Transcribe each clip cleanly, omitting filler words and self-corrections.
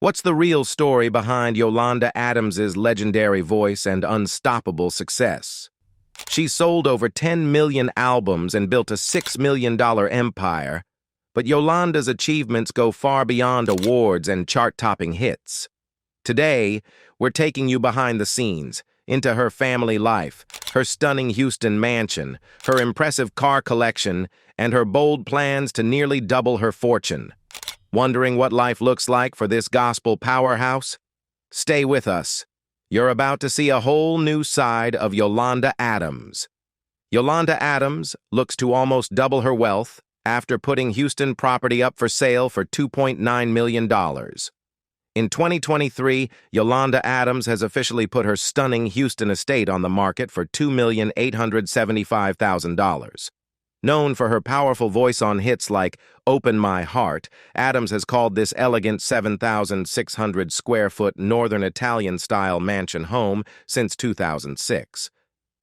What's the real story behind Yolanda Adams's legendary voice and unstoppable success? She sold over 10 million albums and built a $6 million empire, but Yolanda's achievements go far beyond awards and chart-topping hits. Today, we're taking you behind the scenes, into her family life, her stunning Houston mansion, her impressive car collection, and her bold plans to nearly double her fortune. Wondering what life looks like for this gospel powerhouse? Stay with us. You're about to see a whole new side of Yolanda Adams. Yolanda Adams looks to almost double her wealth after putting Houston property up for sale for $2.9 million. In 2023, Yolanda Adams has officially put her stunning Houston estate on the market for $2,875,000. Known for her powerful voice on hits like Open My Heart, Adams has called this elegant 7,600-square-foot Northern Italian-style mansion home since 2006.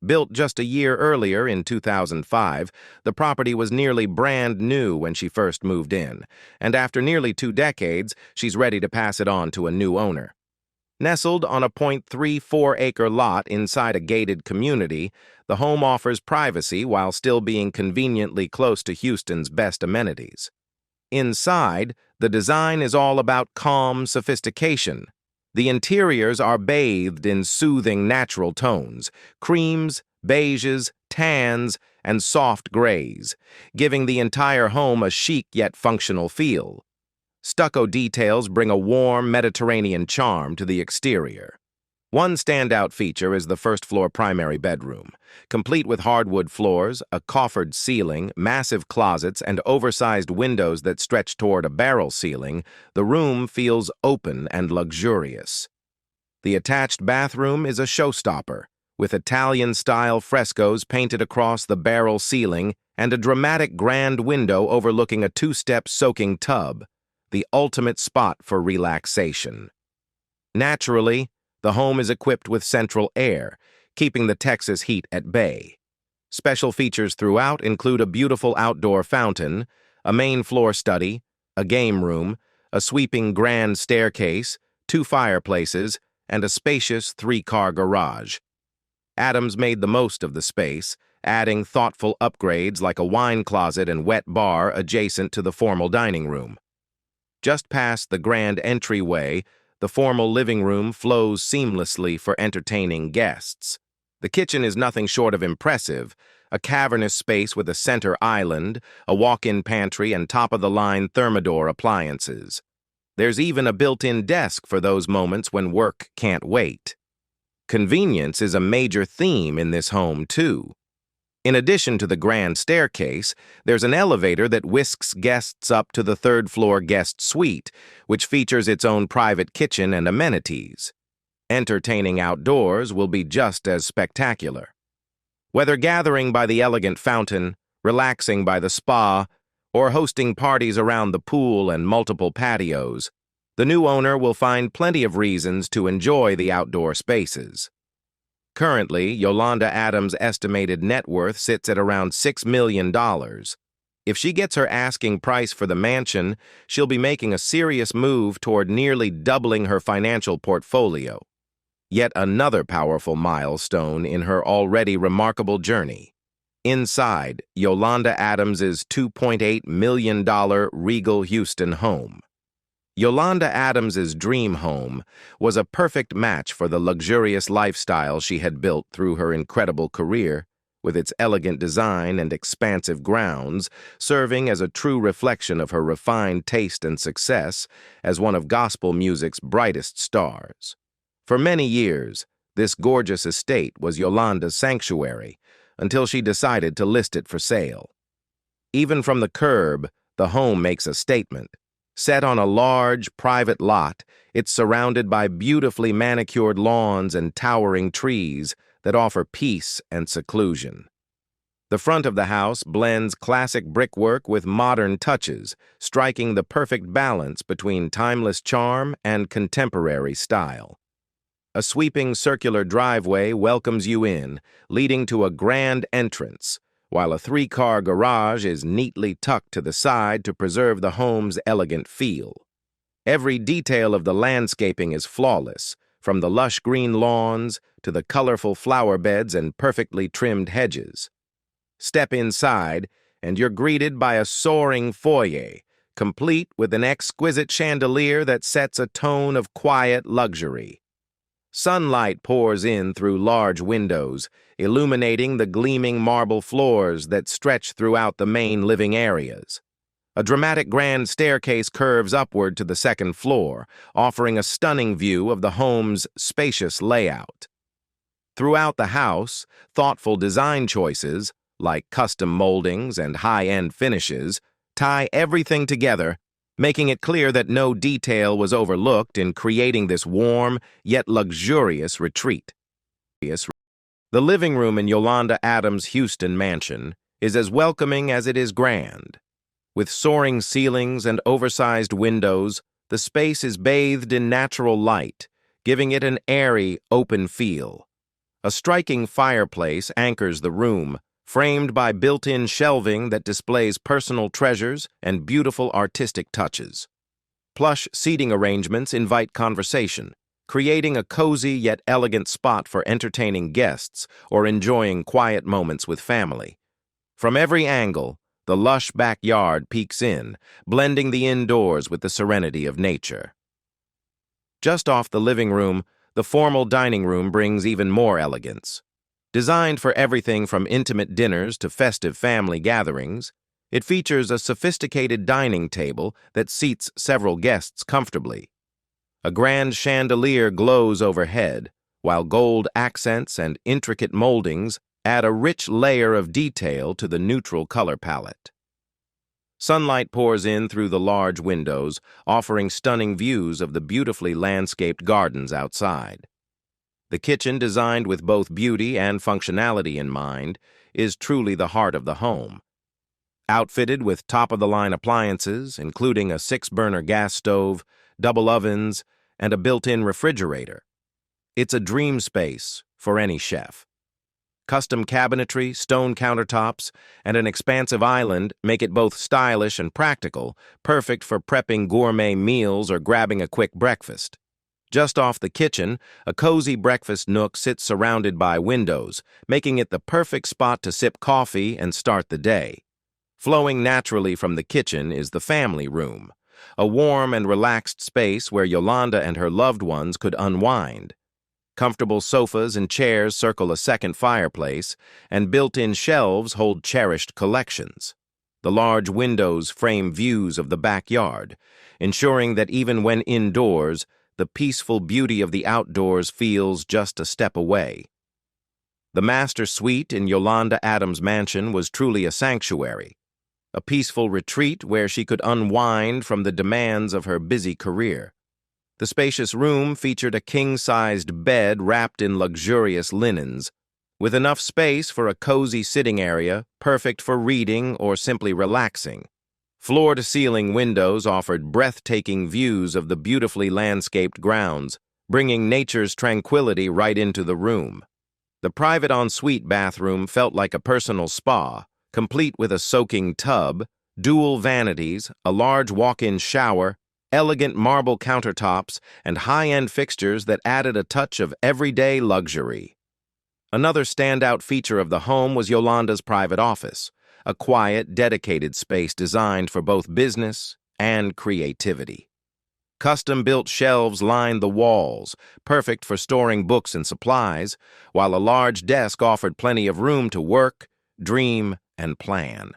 Built just a year earlier in 2005, the property was nearly brand new when she first moved in, and after nearly 2 decades, she's ready to pass it on to a new owner. Nestled on a 0.34-acre lot inside a gated community, the home offers privacy while still being conveniently close to Houston's best amenities. Inside, the design is all about calm sophistication. The interiors are bathed in soothing natural tones, creams, beiges, tans, and soft grays, giving the entire home a chic yet functional feel. Stucco details bring a warm Mediterranean charm to the exterior. One standout feature is the first-floor primary bedroom. Complete with hardwood floors, a coffered ceiling, massive closets, and oversized windows that stretch toward a barrel ceiling, the room feels open and luxurious. The attached bathroom is a showstopper, with Italian-style frescoes painted across the barrel ceiling and a dramatic grand window overlooking a 2-step soaking tub, the ultimate spot for relaxation. Naturally, the home is equipped with central air, keeping the Texas heat at bay. Special features throughout include a beautiful outdoor fountain, a main floor study, a game room, a sweeping grand staircase, 2 fireplaces, and a spacious 3-car garage. Adams made the most of the space, adding thoughtful upgrades like a wine closet and wet bar adjacent to the formal dining room. Just past the grand entryway, the formal living room flows seamlessly for entertaining guests. The kitchen is nothing short of impressive, a cavernous space with a center island, a walk-in pantry, and top-of-the-line Thermador appliances. There's even a built-in desk for those moments when work can't wait. Convenience is a major theme in this home, too. In addition to the grand staircase, there's an elevator that whisks guests up to the 3rd-floor guest suite, which features its own private kitchen and amenities. Entertaining outdoors will be just as spectacular. Whether gathering by the elegant fountain, relaxing by the spa, or hosting parties around the pool and multiple patios, the new owner will find plenty of reasons to enjoy the outdoor spaces. Currently, Yolanda Adams' estimated net worth sits at around $6 million. If she gets her asking price for the mansion, she'll be making a serious move toward nearly doubling her financial portfolio. Yet another powerful milestone in her already remarkable journey. Inside, Yolanda Adams' $2.8 million regal Houston home. Yolanda Adams' dream home was a perfect match for the luxurious lifestyle she had built through her incredible career, with its elegant design and expansive grounds serving as a true reflection of her refined taste and success as one of gospel music's brightest stars. For many years, this gorgeous estate was Yolanda's sanctuary until she decided to list it for sale. Even from the curb, the home makes a statement. Set on a large, private lot, it's surrounded by beautifully manicured lawns and towering trees that offer peace and seclusion. The front of the house blends classic brickwork with modern touches, striking the perfect balance between timeless charm and contemporary style. A sweeping circular driveway welcomes you in, leading to a grand entrance, while a 3-car garage is neatly tucked to the side to preserve the home's elegant feel. Every detail of the landscaping is flawless, from the lush green lawns to the colorful flower beds and perfectly trimmed hedges. Step inside, and you're greeted by a soaring foyer, complete with an exquisite chandelier that sets a tone of quiet luxury. Sunlight pours in through large windows, illuminating the gleaming marble floors that stretch throughout the main living areas. A dramatic grand staircase curves upward to the second floor, offering a stunning view of the home's spacious layout. Throughout the house, thoughtful design choices, like custom moldings and high-end finishes, tie everything together, making it clear that no detail was overlooked in creating this warm yet luxurious retreat. The living room in Yolanda Adams' Houston mansion is as welcoming as it is grand. With soaring ceilings and oversized windows, the space is bathed in natural light, giving it an airy, open feel. A striking fireplace anchors the room, framed by built-in shelving that displays personal treasures and beautiful artistic touches. Plush seating arrangements invite conversation, creating a cozy yet elegant spot for entertaining guests or enjoying quiet moments with family. From every angle, the lush backyard peeks in, blending the indoors with the serenity of nature. Just off the living room, the formal dining room brings even more elegance. Designed for everything from intimate dinners to festive family gatherings, it features a sophisticated dining table that seats several guests comfortably. A grand chandelier glows overhead, while gold accents and intricate moldings add a rich layer of detail to the neutral color palette. Sunlight pours in through the large windows, offering stunning views of the beautifully landscaped gardens outside. The kitchen, designed with both beauty and functionality in mind, is truly the heart of the home. Outfitted with top-of-the-line appliances, including a 6-burner gas stove, double ovens, and a built-in refrigerator, it's a dream space for any chef. Custom cabinetry, stone countertops, and an expansive island make it both stylish and practical, perfect for prepping gourmet meals or grabbing a quick breakfast. Just off the kitchen, a cozy breakfast nook sits surrounded by windows, making it the perfect spot to sip coffee and start the day. Flowing naturally from the kitchen is the family room, a warm and relaxed space where Yolanda and her loved ones could unwind. Comfortable sofas and chairs circle a second fireplace, and built-in shelves hold cherished collections. The large windows frame views of the backyard, ensuring that even when indoors, the peaceful beauty of the outdoors feels just a step away. The master suite in Yolanda Adams' mansion was truly a sanctuary, a peaceful retreat where she could unwind from the demands of her busy career. The spacious room featured a king-sized bed wrapped in luxurious linens, with enough space for a cozy sitting area, perfect for reading or simply relaxing. Floor-to-ceiling windows offered breathtaking views of the beautifully landscaped grounds, bringing nature's tranquility right into the room. The private ensuite bathroom felt like a personal spa, complete with a soaking tub, dual vanities, a large walk-in shower, elegant marble countertops, and high-end fixtures that added a touch of everyday luxury. Another standout feature of the home was Yolanda's private office, a quiet, dedicated space designed for both business and creativity. Custom-built shelves lined the walls, perfect for storing books and supplies, while a large desk offered plenty of room to work, dream, and plan.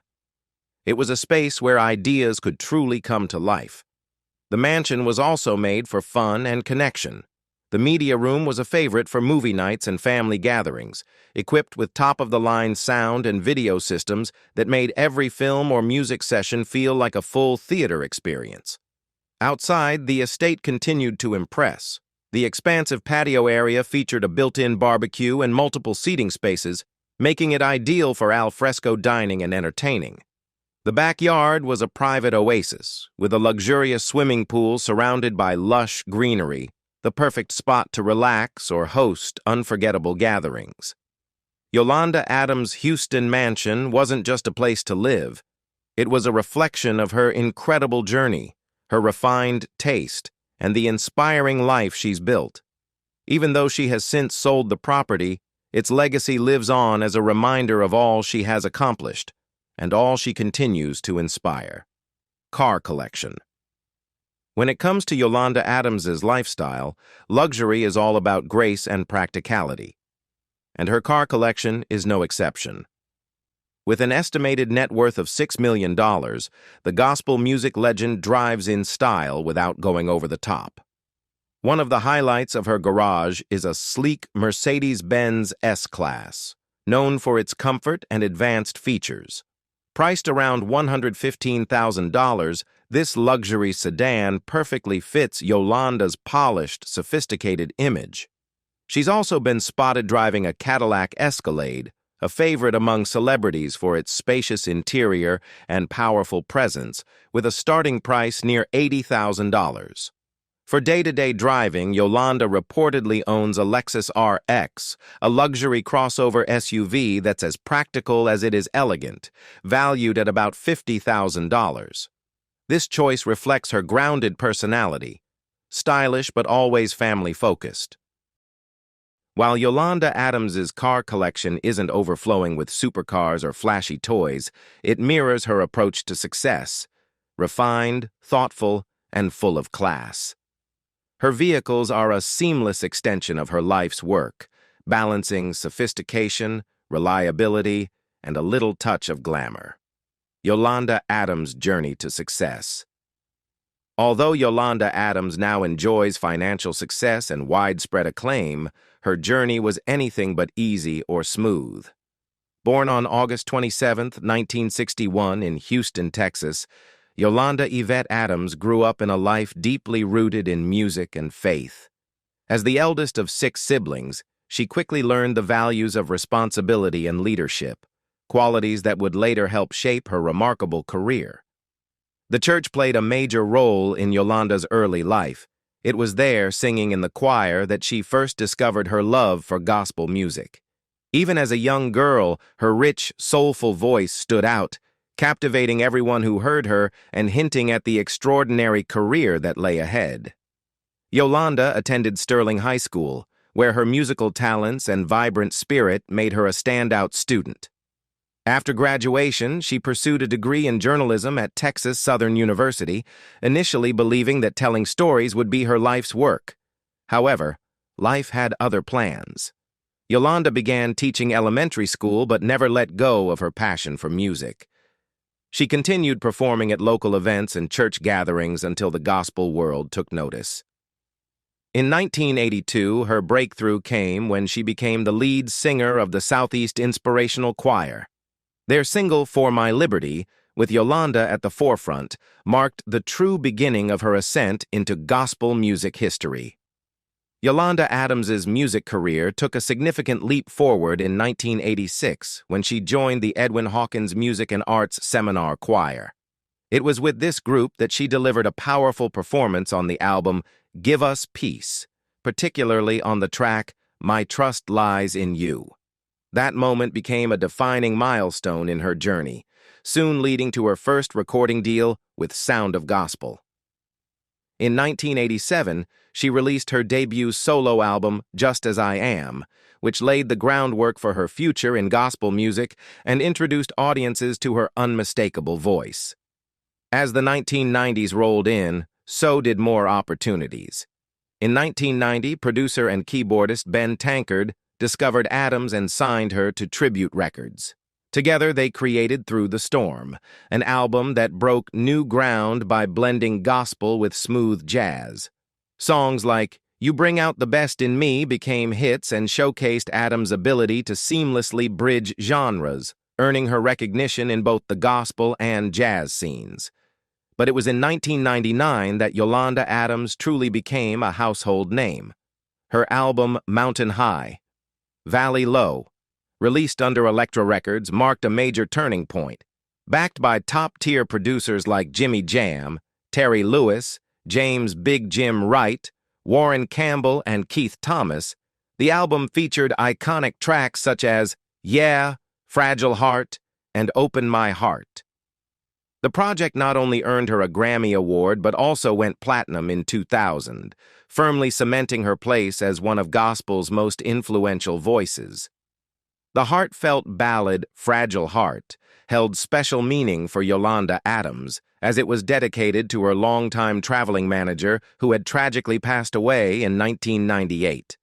It was a space where ideas could truly come to life. The mansion was also made for fun and connection. The media room was a favorite for movie nights and family gatherings, equipped with top-of-the-line sound and video systems that made every film or music session feel like a full theater experience. Outside, the estate continued to impress. The expansive patio area featured a built-in barbecue and multiple seating spaces, making it ideal for al fresco dining and entertaining. The backyard was a private oasis, with a luxurious swimming pool surrounded by lush greenery, the perfect spot to relax or host unforgettable gatherings. Yolanda Adams' Houston mansion wasn't just a place to live. It was a reflection of her incredible journey, her refined taste, and the inspiring life she's built. Even though she has since sold the property, its legacy lives on as a reminder of all she has accomplished and all she continues to inspire. Car collection. When it comes to Yolanda Adams's lifestyle, luxury is all about grace and practicality, and her car collection is no exception. With an estimated net worth of $6 million, the gospel music legend drives in style without going over the top. One of the highlights of her garage is a sleek Mercedes-Benz S-Class, known for its comfort and advanced features. Priced around $115,000, this luxury sedan perfectly fits Yolanda's polished, sophisticated image. She's also been spotted driving a Cadillac Escalade, a favorite among celebrities for its spacious interior and powerful presence, with a starting price near $80,000. For day-to-day driving, Yolanda reportedly owns a Lexus RX, a luxury crossover SUV that's as practical as it is elegant, valued at about $50,000. This choice reflects her grounded personality, stylish but always family-focused. While Yolanda Adams's car collection isn't overflowing with supercars or flashy toys, it mirrors her approach to success, refined, thoughtful, and full of class. Her vehicles are a seamless extension of her life's work, balancing sophistication, reliability, and a little touch of glamour. Yolanda Adams' journey to success. Although Yolanda Adams now enjoys financial success and widespread acclaim, her journey was anything but easy or smooth. Born on August 27, 1961, in Houston, Texas, Yolanda Yvette Adams grew up in a life deeply rooted in music and faith. As the eldest of 6 siblings, she quickly learned the values of responsibility and leadership, qualities that would later help shape her remarkable career. The church played a major role in Yolanda's early life. It was there, singing in the choir, that she first discovered her love for gospel music. Even as a young girl, her rich, soulful voice stood out, captivating everyone who heard her and hinting at the extraordinary career that lay ahead. Yolanda attended Sterling High School, where her musical talents and vibrant spirit made her a standout student. After graduation, she pursued a degree in journalism at Texas Southern University, initially believing that telling stories would be her life's work. However, life had other plans. Yolanda began teaching elementary school but never let go of her passion for music. She continued performing at local events and church gatherings until the gospel world took notice. In 1982, her breakthrough came when she became the lead singer of the Southeast Inspirational Choir. Their single, For My Liberty, with Yolanda at the forefront, marked the true beginning of her ascent into gospel music history. Yolanda Adams's music career took a significant leap forward in 1986 when she joined the Edwin Hawkins Music and Arts Seminar Choir. It was with this group that she delivered a powerful performance on the album Give Us Peace, particularly on the track My Trust Lies in You. That moment became a defining milestone in her journey, soon leading to her first recording deal with Sound of Gospel. In 1987, she released her debut solo album, Just As I Am, which laid the groundwork for her future in gospel music and introduced audiences to her unmistakable voice. As the 1990s rolled in, so did more opportunities. In 1990, producer and keyboardist Ben Tankard discovered Adams and signed her to Tribute Records. Together, they created Through the Storm, an album that broke new ground by blending gospel with smooth jazz. Songs like You Bring Out the Best in Me became hits and showcased Adams' ability to seamlessly bridge genres, earning her recognition in both the gospel and jazz scenes. But it was in 1999 that Yolanda Adams truly became a household name. Her album Mountain High, Valley Low, released under Elektra Records, marked a major turning point. Backed by top-tier producers like Jimmy Jam, Terry Lewis, James Big Jim Wright, Warren Campbell, and Keith Thomas, the album featured iconic tracks such as Yeah, Fragile Heart, and Open My Heart. The project not only earned her a Grammy Award but also went platinum in 2000, firmly cementing her place as one of gospel's most influential voices. The heartfelt ballad, Fragile Heart, held special meaning for Yolanda Adams, as it was dedicated to her longtime traveling manager who had tragically passed away in 1998.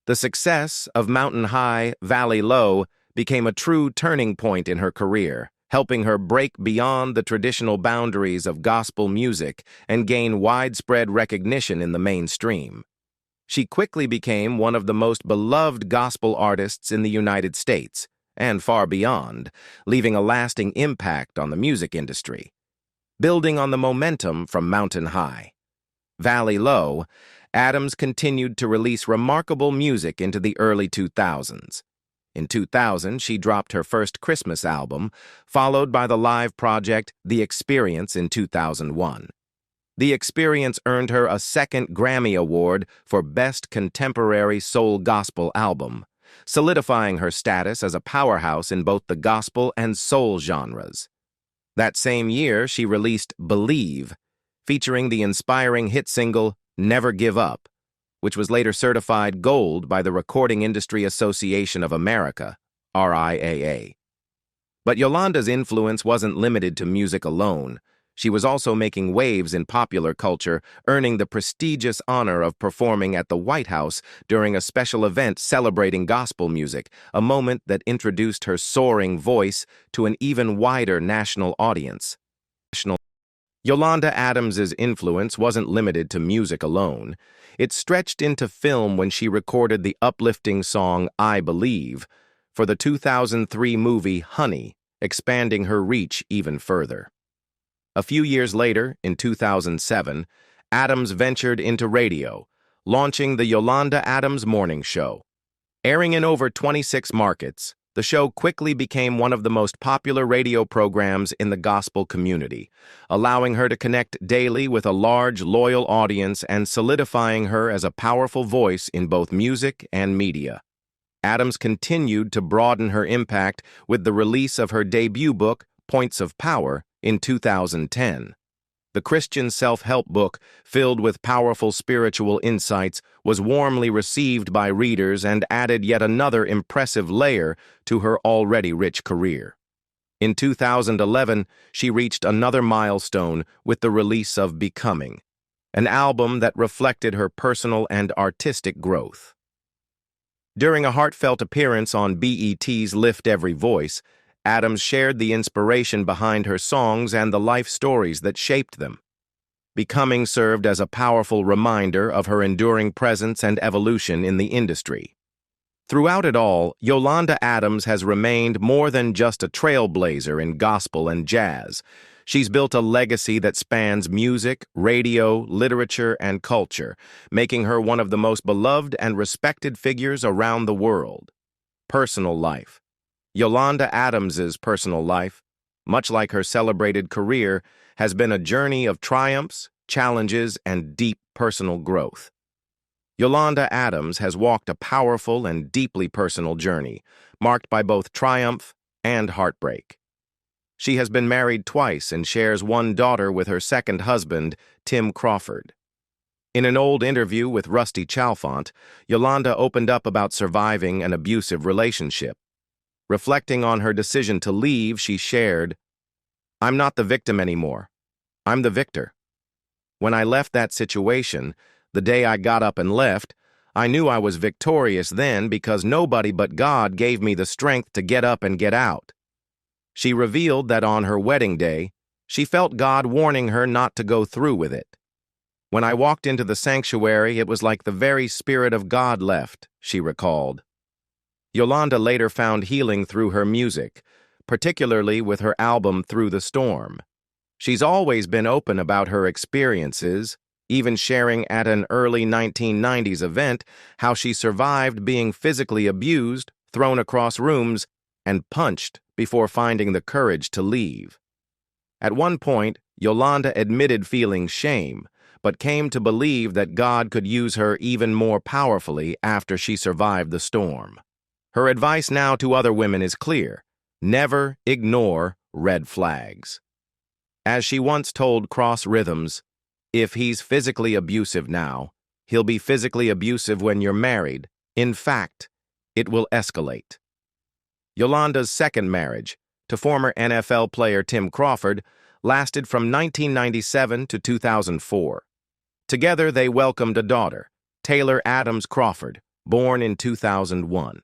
The success of Mountain High, Valley Low became a true turning point in her career, helping her break beyond the traditional boundaries of gospel music and gain widespread recognition in the mainstream. She quickly became one of the most beloved gospel artists in the United States, and far beyond, leaving a lasting impact on the music industry. Building on the momentum from Mountain High, Valley Low, Adams continued to release remarkable music into the early 2000s. In 2000, she dropped her first Christmas album, followed by the live project The Experience in 2001. The Experience earned her a second Grammy Award for Best Contemporary Soul Gospel Album, solidifying her status as a powerhouse in both the gospel and soul genres. That same year, she released Believe, featuring the inspiring hit single Never Give Up, which was later certified gold by the Recording Industry Association of America, RIAA. But Yolanda's influence wasn't limited to music alone. She was also making waves in popular culture, earning the prestigious honor of performing at the White House during a special event celebrating gospel music, a moment that introduced her soaring voice to an even wider national audience. Yolanda Adams's influence wasn't limited to music alone. It stretched into film when she recorded the uplifting song I Believe for the 2003 movie Honey, expanding her reach even further. A few years later, in 2007, Adams ventured into radio, launching the Yolanda Adams Morning Show. Airing in over 26 markets, the show quickly became one of the most popular radio programs in the gospel community, allowing her to connect daily with a large, loyal audience and solidifying her as a powerful voice in both music and media. Adams continued to broaden her impact with the release of her debut book, Points of Power, in 2010. The Christian self-help book, filled with powerful spiritual insights, was warmly received by readers and added yet another impressive layer to her already rich career. In 2011, she reached another milestone with the release of Becoming, an album that reflected her personal and artistic growth. During a heartfelt appearance on BET's Lift Every Voice, Adams shared the inspiration behind her songs and the life stories that shaped them. Becoming served as a powerful reminder of her enduring presence and evolution in the industry. Throughout it all, Yolanda Adams has remained more than just a trailblazer in gospel and jazz. She's built a legacy that spans music, radio, literature, and culture, making her one of the most beloved and respected figures around the world. Personal life. Yolanda Adams's personal life, much like her celebrated career, has been a journey of triumphs, challenges, and deep personal growth. Yolanda Adams has walked a powerful and deeply personal journey, marked by both triumph and heartbreak. She has been married twice and shares one daughter with her second husband, Tim Crawford. In an old interview with Rusty Chalfant, Yolanda opened up about surviving an abusive relationship. Reflecting on her decision to leave, she shared, "I'm not the victim anymore. I'm the victor. When I left that situation, the day I got up and left, I knew I was victorious then because nobody but God gave me the strength to get up and get out." She revealed that on her wedding day, she felt God warning her not to go through with it. "When I walked into the sanctuary, it was like the very Spirit of God left," she recalled. Yolanda later found healing through her music, particularly with her album Through the Storm. She's always been open about her experiences, even sharing at an early 1990s event how she survived being physically abused, thrown across rooms, and punched before finding the courage to leave. At one point, Yolanda admitted feeling shame, but came to believe that God could use her even more powerfully after she survived the storm. Her advice now to other women is clear: never ignore red flags. As she once told Cross Rhythms, if he's physically abusive now, he'll be physically abusive when you're married. In fact, it will escalate. Yolanda's second marriage, to former NFL player Tim Crawford, lasted from 1997 to 2004. Together, they welcomed a daughter, Taylor Adams Crawford, born in 2001.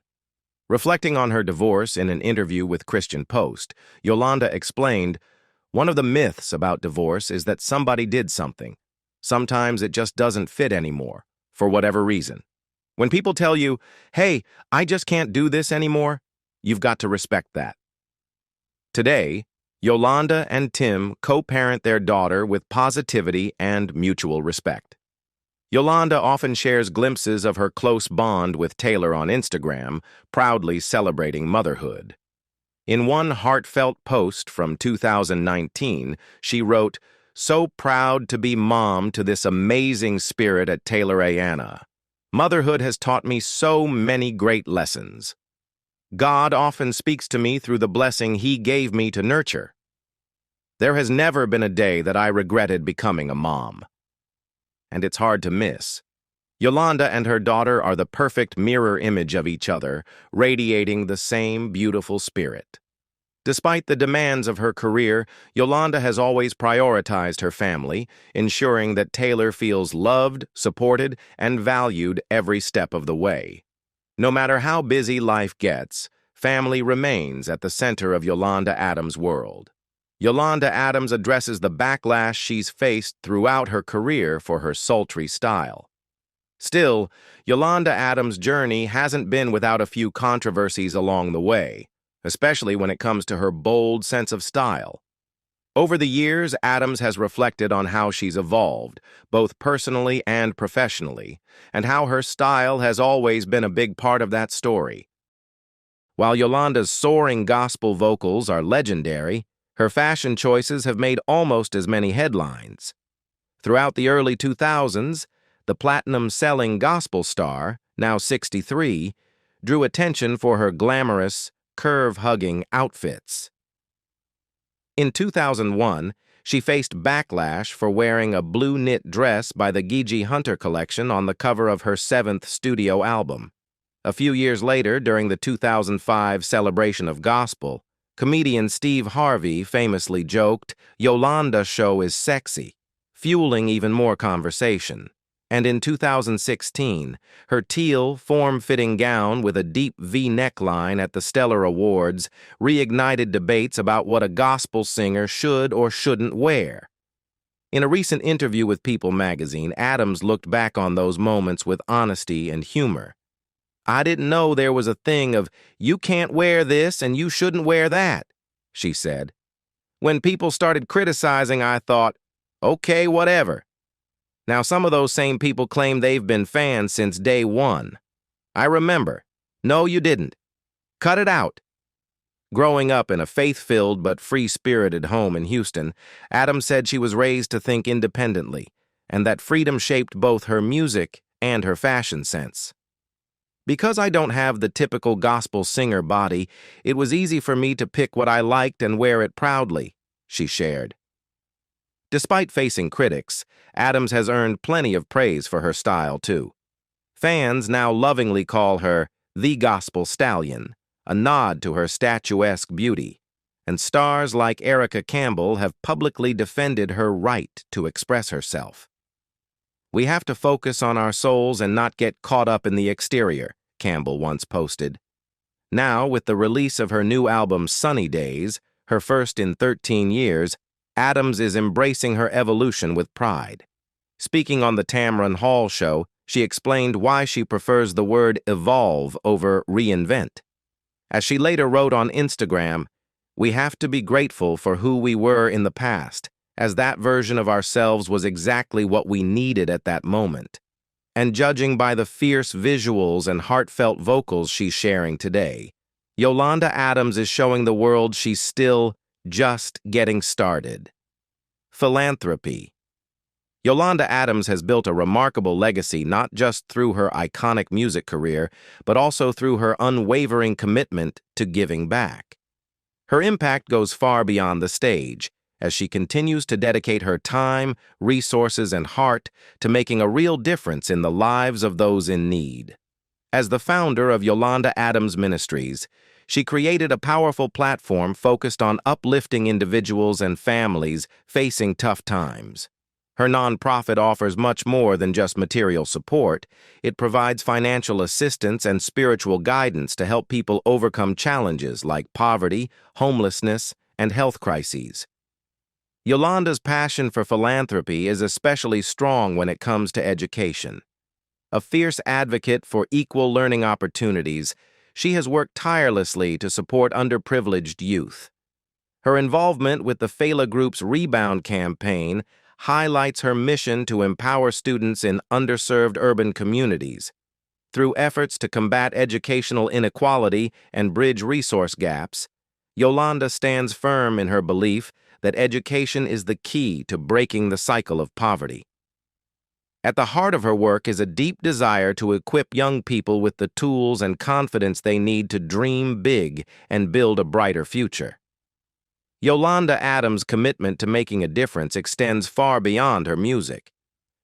Reflecting on her divorce in an interview with Christian Post, Yolanda explained, "One of the myths about divorce is that somebody did something. Sometimes it just doesn't fit anymore, for whatever reason. When people tell you, hey, I just can't do this anymore, you've got to respect that." Today, Yolanda and Tim co-parent their daughter with positivity and mutual respect. Yolanda often shares glimpses of her close bond with Taylor on Instagram, proudly celebrating motherhood. In one heartfelt post from 2019, she wrote, "So proud to be mom to this amazing spirit at Taylor Anna. Motherhood has taught me so many great lessons. God often speaks to me through the blessing He gave me to nurture. There has never been a day that I regretted becoming a mom. And it's hard to miss." Yolanda and her daughter are the perfect mirror image of each other, radiating the same beautiful spirit. Despite the demands of her career, Yolanda has always prioritized her family, ensuring that Taylor feels loved, supported, and valued every step of the way. No matter how busy life gets, family remains at the center of Yolanda Adams' world. Yolanda Adams addresses the backlash she's faced throughout her career for her sultry style. Still, Yolanda Adams' journey hasn't been without a few controversies along the way, especially when it comes to her bold sense of style. Over the years, Adams has reflected on how she's evolved, both personally and professionally, and how her style has always been a big part of that story. While Yolanda's soaring gospel vocals are legendary, her fashion choices have made almost as many headlines. Throughout the early 2000s, the platinum-selling gospel star, now 63, drew attention for her glamorous, curve-hugging outfits. In 2001, she faced backlash for wearing a blue knit dress by the Gigi Hunter collection on the cover of her 7th studio album. A few years later, during the 2005 celebration of gospel, comedian Steve Harvey famously joked, "Yolanda show is sexy," fueling even more conversation. And in 2016, her teal, form-fitting gown with a deep V neckline at the Stellar Awards reignited debates about what a gospel singer should or shouldn't wear. In a recent interview with People magazine, Adams looked back on those moments with honesty and humor. "I didn't know there was a thing of, you can't wear this and you shouldn't wear that," she said. "When people started criticizing, I thought, okay, whatever. Now, some of those same people claim they've been fans since day one. I remember. No, you didn't. Cut it out." Growing up in a faith-filled but free-spirited home in Houston, Adams said she was raised to think independently, and that freedom shaped both her music and her fashion sense. "Because I don't have the typical gospel singer body, it was easy for me to pick what I liked and wear it proudly," she shared. Despite facing critics, Adams has earned plenty of praise for her style, too. Fans now lovingly call her the Gospel Stallion, a nod to her statuesque beauty, and stars like Erica Campbell have publicly defended her right to express herself. "We have to focus on our souls and not get caught up in the exterior," Campbell once posted. Now, with the release of her new album Sunny Days, her first in 13 years, Adams is embracing her evolution with pride. Speaking on the Tamron Hall show, she explained why she prefers the word evolve over reinvent. As she later wrote on Instagram, "We have to be grateful for who we were in the past, as that version of ourselves was exactly what we needed at that moment. And judging by the fierce visuals and heartfelt vocals she's sharing today, Yolanda Adams is showing the world she's still just getting started." Philanthropy. Yolanda Adams has built a remarkable legacy not just through her iconic music career, but also through her unwavering commitment to giving back. Her impact goes far beyond the stage, as she continues to dedicate her time, resources, and heart to making a real difference in the lives of those in need. As the founder of Yolanda Adams Ministries, she created a powerful platform focused on uplifting individuals and families facing tough times. Her nonprofit offers much more than just material support. It provides financial assistance and spiritual guidance to help people overcome challenges like poverty, homelessness, and health crises. Yolanda's passion for philanthropy is especially strong when it comes to education. A fierce advocate for equal learning opportunities, she has worked tirelessly to support underprivileged youth. Her involvement with the Phala Group's Rebound campaign highlights her mission to empower students in underserved urban communities. Through efforts to combat educational inequality and bridge resource gaps, Yolanda stands firm in her belief that education is the key to breaking the cycle of poverty. At the heart of her work is a deep desire to equip young people with the tools and confidence they need to dream big and build a brighter future. Yolanda Adams' commitment to making a difference extends far beyond her music.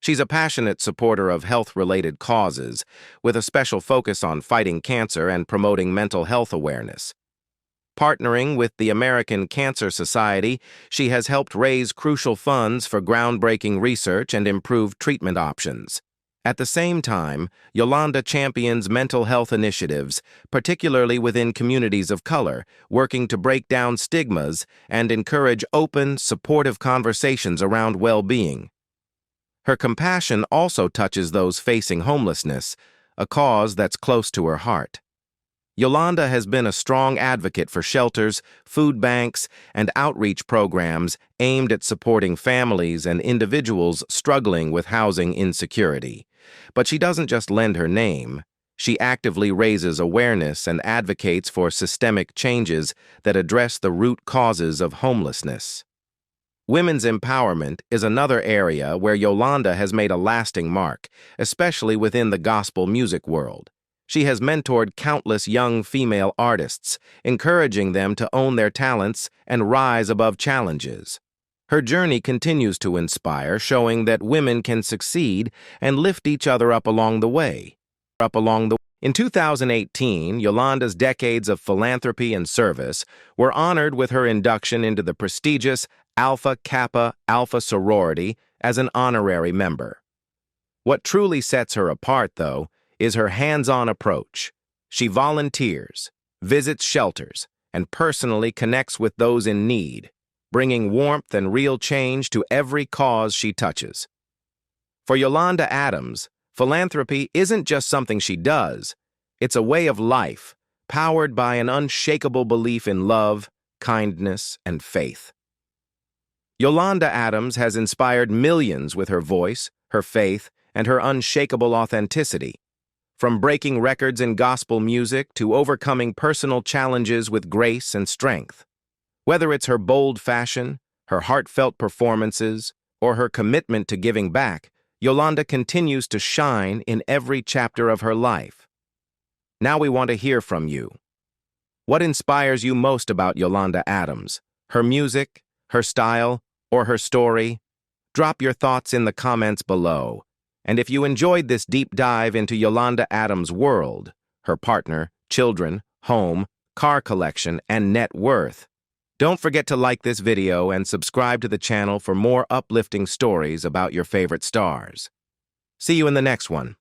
She's a passionate supporter of health-related causes, with a special focus on fighting cancer and promoting mental health awareness. Partnering with the American Cancer Society, she has helped raise crucial funds for groundbreaking research and improved treatment options. At the same time, Yolanda champions mental health initiatives, particularly within communities of color, working to break down stigmas and encourage open, supportive conversations around well-being. Her compassion also touches those facing homelessness, a cause that's close to her heart. Yolanda has been a strong advocate for shelters, food banks, and outreach programs aimed at supporting families and individuals struggling with housing insecurity. But she doesn't just lend her name. She actively raises awareness and advocates for systemic changes that address the root causes of homelessness. Women's empowerment is another area where Yolanda has made a lasting mark, especially within the gospel music world. She has mentored countless young female artists, encouraging them to own their talents and rise above challenges. Her journey continues to inspire, showing that women can succeed and lift each other up along the way. In 2018, Yolanda's decades of philanthropy and service were honored with her induction into the prestigious Alpha Kappa Alpha sorority as an honorary member. What truly sets her apart, though, is her hands-on approach. She volunteers, visits shelters, and personally connects with those in need, bringing warmth and real change to every cause she touches. For Yolanda Adams, philanthropy isn't just something she does, it's a way of life, powered by an unshakable belief in love, kindness, and faith. Yolanda Adams has inspired millions with her voice, her faith, and her unshakable authenticity. From breaking records in gospel music to overcoming personal challenges with grace and strength. Whether it's her bold fashion, her heartfelt performances, or her commitment to giving back, Yolanda continues to shine in every chapter of her life. Now we want to hear from you. What inspires you most about Yolanda Adams? Her music, her style, or her story? Drop your thoughts in the comments below. And if you enjoyed this deep dive into Yolanda Adams' world, her partner, children, home, car collection, and net worth, don't forget to like this video and subscribe to the channel for more uplifting stories about your favorite stars. See you in the next one.